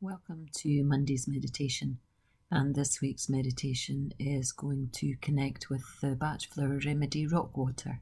Welcome to Monday's meditation, and this week's meditation is going to connect with the BACH FLOWER REMEDY rock water.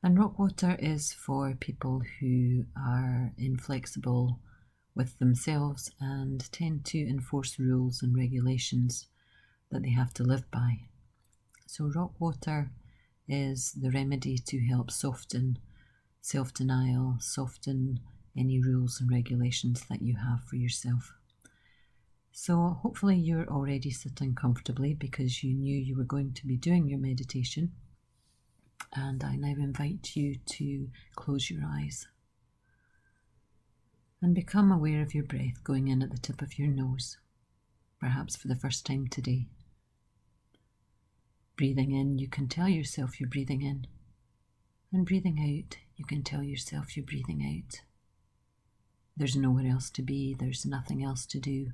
And rock water is for people who are inflexible with themselves and tend to enforce rules and regulations that they have to live by. So rock water is the remedy to help soften self-denial, soften any rules and regulations that you have for yourself. So hopefully you're already sitting comfortably because you knew you were going to be doing your meditation, and I now invite you to close your eyes and become aware of your breath going in at the tip of your nose, perhaps for the first time today. Breathing in, you can tell yourself you're breathing in, and breathing out, you can tell yourself you're breathing out. There's nowhere else to be, there's nothing else to do.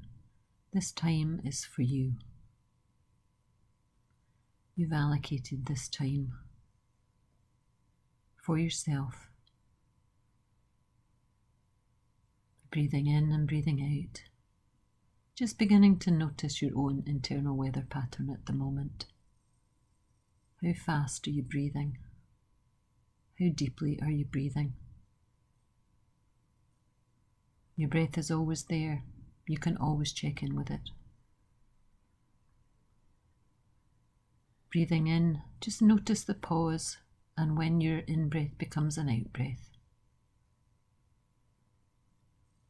This time is for you. You've allocated this time for yourself. Breathing in and breathing out. Just beginning to notice your own internal weather pattern at the moment. How fast are you breathing? How deeply are you breathing? Your breath is always there. You can always check in with it. Breathing in, just notice the pause and when your in-breath becomes an out-breath.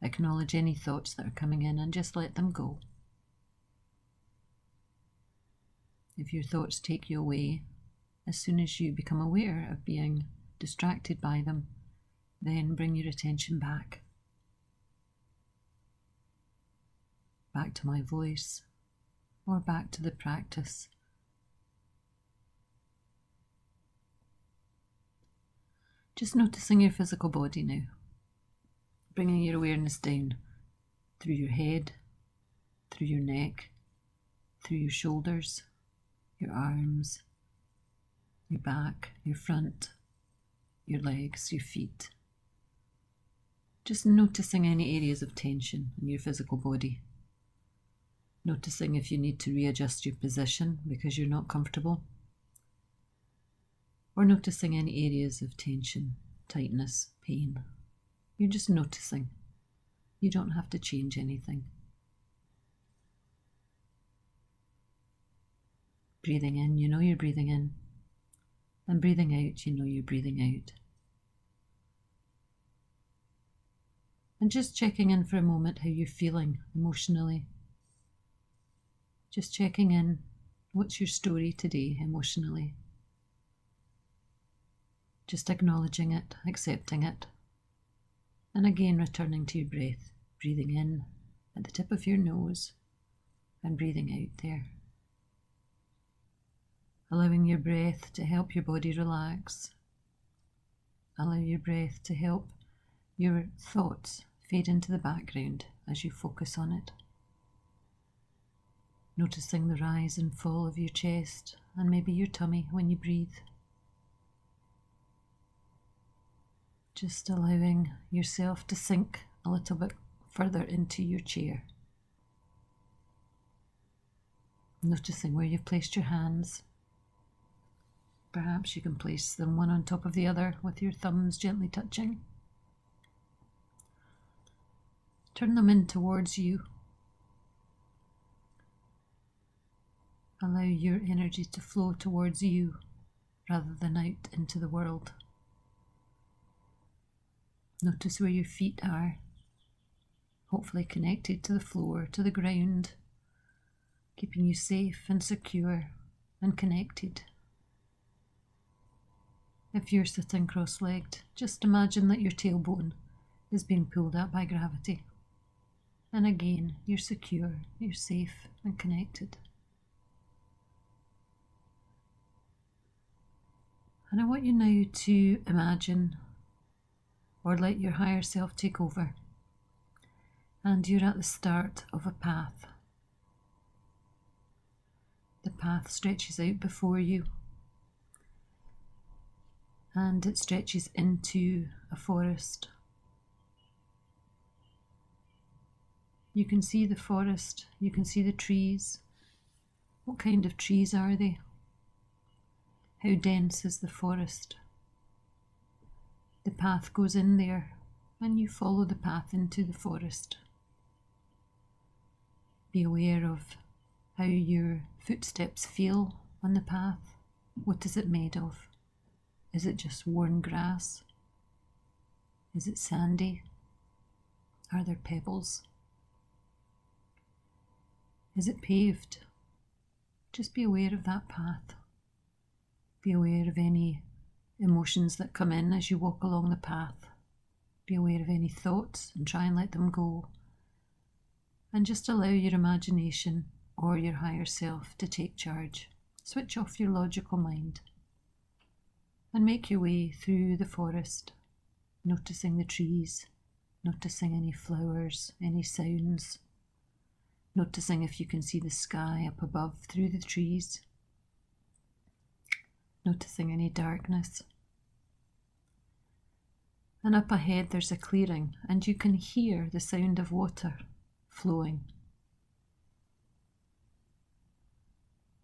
Acknowledge any thoughts that are coming in and just let them go. If your thoughts take you away, as soon as you become aware of being distracted by them, then bring your attention back. Back to my voice, or back to the practice. Just noticing your physical body now, bringing your awareness down through your head, through your neck, through your shoulders, your arms, your back, your front, your legs, your feet. Just noticing any areas of tension in your physical body. Noticing if you need to readjust your position because you're not comfortable. Or noticing any areas of tension, tightness, pain. You're just noticing. You don't have to change anything. Breathing in, you know you're breathing in. And breathing out, you know you're breathing out. And just checking in for a moment how you're feeling emotionally. Just checking in, what's your story today emotionally? Just acknowledging it, accepting it. And again returning to your breath, breathing in at the tip of your nose and breathing out there. Allowing your breath to help your body relax. Allow your breath to help your thoughts fade into the background as you focus on it. Noticing the rise and fall of your chest and maybe your tummy when you breathe. Just allowing yourself to sink a little bit further into your chair. Noticing where you've placed your hands. Perhaps you can place them one on top of the other with your thumbs gently touching. Turn them in towards you. Allow your energy to flow towards you rather than out into the world. Notice where your feet are, hopefully connected to the floor, to the ground, keeping you safe and secure and connected. If you're sitting cross-legged, just imagine that your tailbone is being pulled up by gravity. And again, you're secure, you're safe and connected. And I want you now to imagine or let your higher self take over. And you're at the start of a path. The path stretches out before you. And it stretches into a forest. You can see the forest, you can see the trees. What kind of trees are they? How dense is the forest? The path goes in there, and you follow the path into the forest. Be aware of how your footsteps feel on the path. What is it made of? Is it just worn grass? Is it sandy? Are there pebbles? Is it paved? Just be aware of that path. Be aware of any emotions that come in as you walk along the path. Be aware of any thoughts and try and let them go. And just allow your imagination or your higher self to take charge. Switch off your logical mind and make your way through the forest, noticing the trees, noticing any flowers, any sounds, noticing if you can see the sky up above through the trees, noticing any darkness. And up ahead there's a clearing, and you can hear the sound of water flowing.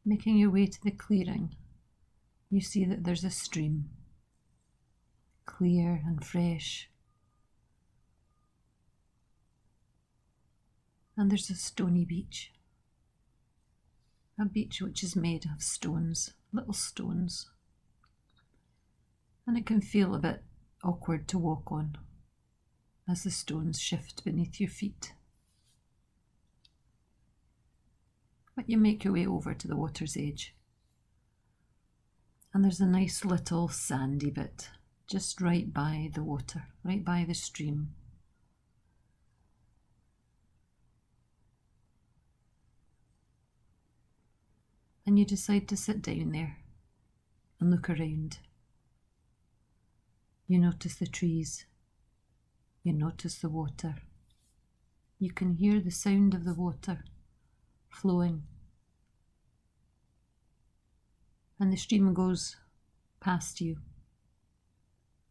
Making your way to the clearing, you see that there's a stream, clear and fresh. And there's a stony beach. A beach which is made of stones, little stones. And it can feel a bit awkward to walk on as the stones shift beneath your feet. But you make your way over to the water's edge. And there's a nice little sandy bit just right by the water, right by the stream. And you decide to sit down there and look around. You notice the trees. You notice the water. You can hear the sound of the water flowing. And the stream goes past you.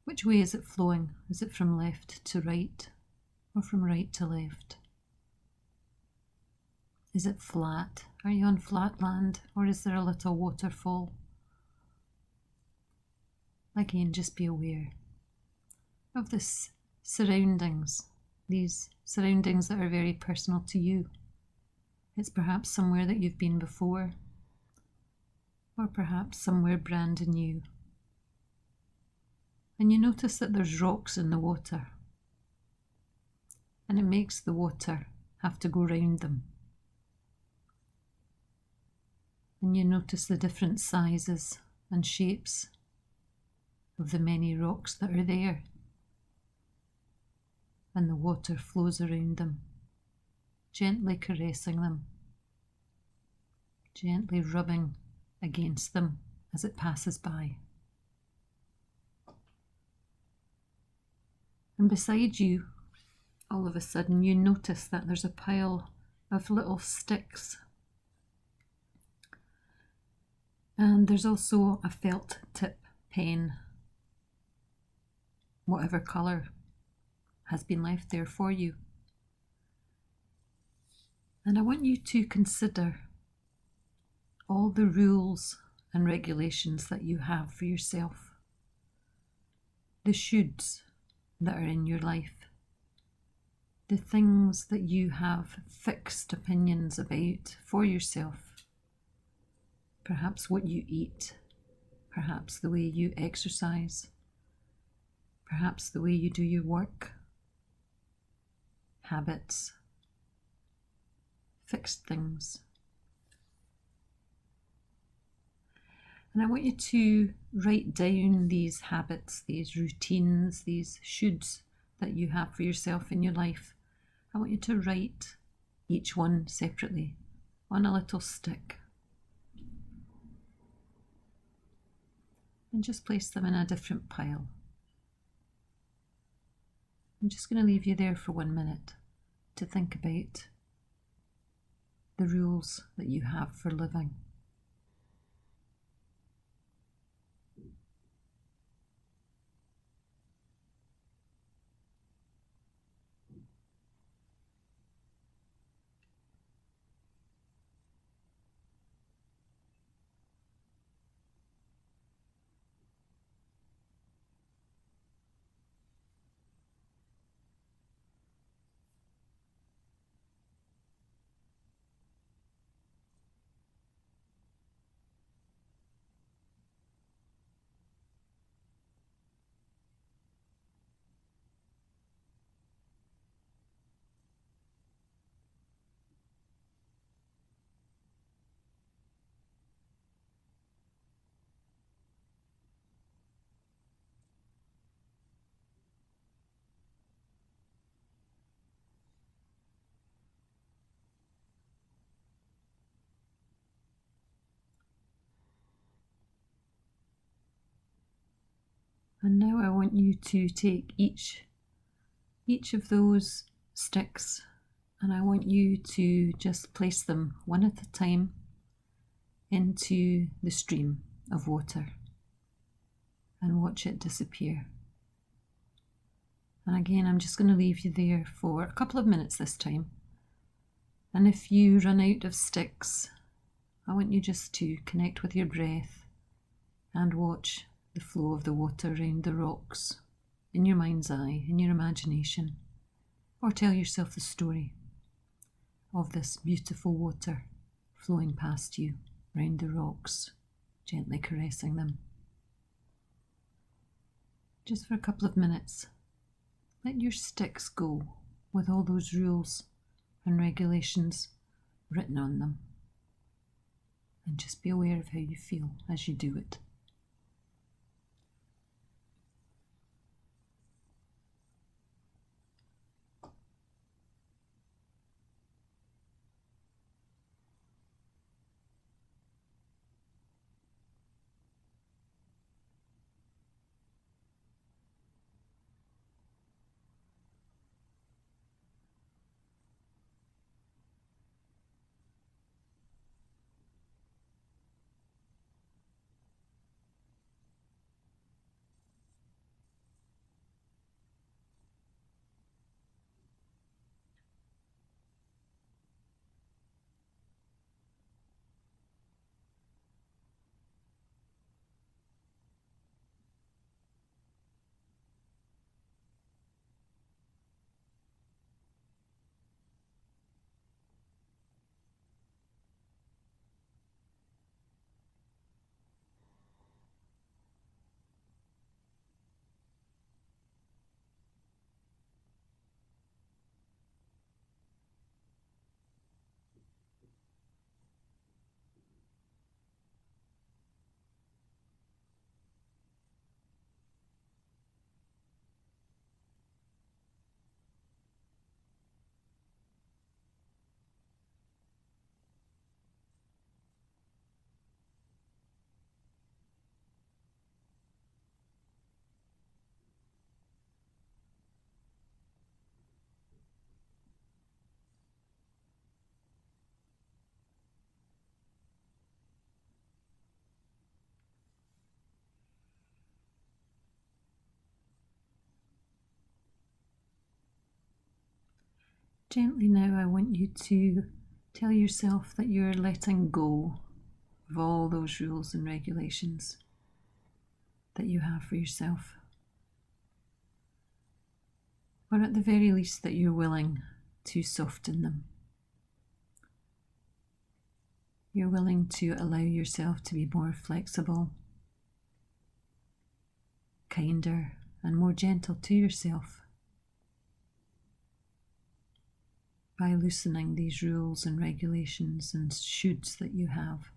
Which way is it flowing? Is it from left to right or from right to left? Is it flat? Are you on flat land or is there a little waterfall? Again, just be aware of this surroundings, these surroundings that are very personal to you. It's perhaps somewhere that you've been before, or perhaps somewhere brand new. And you notice that there's rocks in the water, and it makes the water have to go round them. And you notice the different sizes and shapes of the many rocks that are there. And the water flows around them, gently caressing them, gently rubbing against them as it passes by. And beside you, all of a sudden, you notice that there's a pile of little sticks. And there's also a felt tip pen, whatever colour has been left there for you. And I want you to consider all the rules and regulations that you have for yourself, the shoulds that are in your life, the things that you have fixed opinions about for yourself, perhaps what you eat, perhaps the way you exercise, perhaps the way you do your work, habits, fixed things. And I want you to write down these habits, these routines, these shoulds that you have for yourself in your life. I want you to write each one separately on a little stick. And just place them in a different pile. I'm just going to leave you there for 1 minute to think about the rules that you have for living. And now I want you to take each of those sticks, and I want you to just place them one at a time into the stream of water and watch it disappear. And again, I'm just going to leave you there for a couple of minutes this time. And if you run out of sticks, I want you just to connect with your breath and watch the flow of the water around the rocks in your mind's eye, in your imagination, or tell yourself the story of this beautiful water flowing past you round the rocks, gently caressing them. Just for a couple of minutes, let your sticks go with all those rules and regulations written on them, and just be aware of how you feel as you do it. Gently now, I want you to tell yourself that you're letting go of all those rules and regulations that you have for yourself. Or at the very least that you're willing to soften them. You're willing to allow yourself to be more flexible, kinder, and more gentle to yourself by loosening these rules and regulations and shoulds that you have.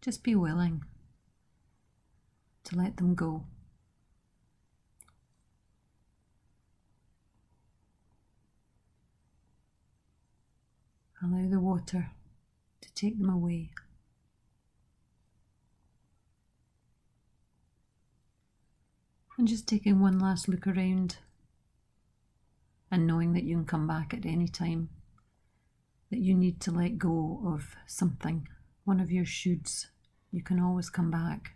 Just be willing to let them go. Allow the water to take them away. And just taking one last look around and knowing that you can come back at any time, that you need to let go of something, one of your shoulds. You can always come back.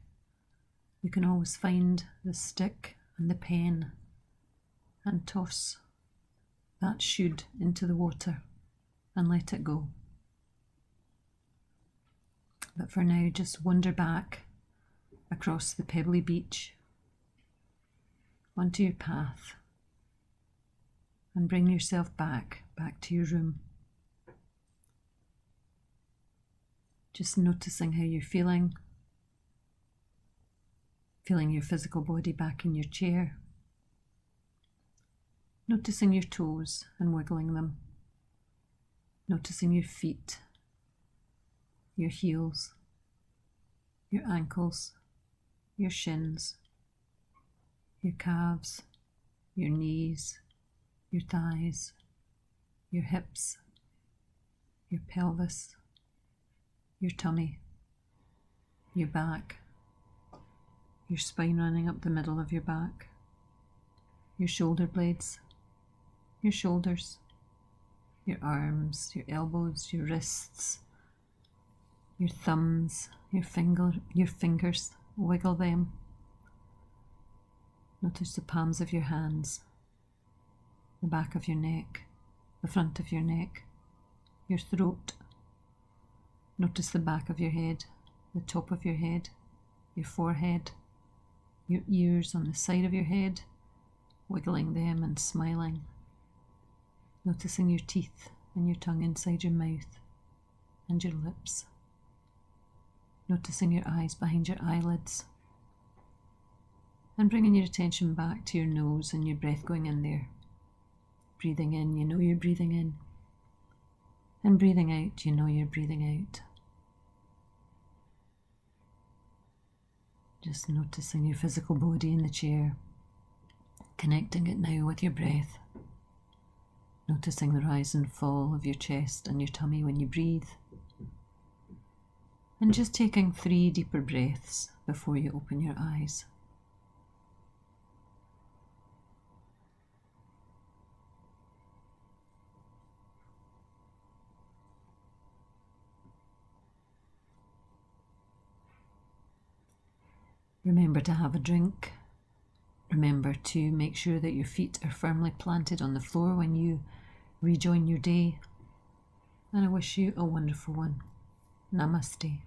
You can always find the stick and the pen and toss that should into the water and let it go. But for now, just wander back across the pebbly beach onto your path and bring yourself back to your room. Just noticing how you're feeling your physical body back in your chair, noticing your toes and wiggling them, noticing your feet, your heels, your ankles, your shins, your calves, your knees, your thighs, your hips, your pelvis, your tummy, your back, your spine running up the middle of your back, your shoulder blades, your shoulders, your arms, your elbows, your wrists, your thumbs, your fingers, wiggle them. Notice the palms of your hands, the back of your neck, the front of your neck, your throat. Notice the back of your head, the top of your head, your forehead, your ears on the side of your head, wiggling them and smiling. Noticing your teeth and your tongue inside your mouth and your lips. Noticing your eyes behind your eyelids. And bringing your attention back to your nose and your breath going in there. Breathing in, you know you're breathing in. And breathing out, you know you're breathing out. Just noticing your physical body in the chair. Connecting it now with your breath. Noticing the rise and fall of your chest and your tummy when you breathe. And just taking 3 deeper breaths before you open your eyes. Remember to have a drink. Remember to make sure that your feet are firmly planted on the floor when you rejoin your day. And I wish you a wonderful one. Namaste.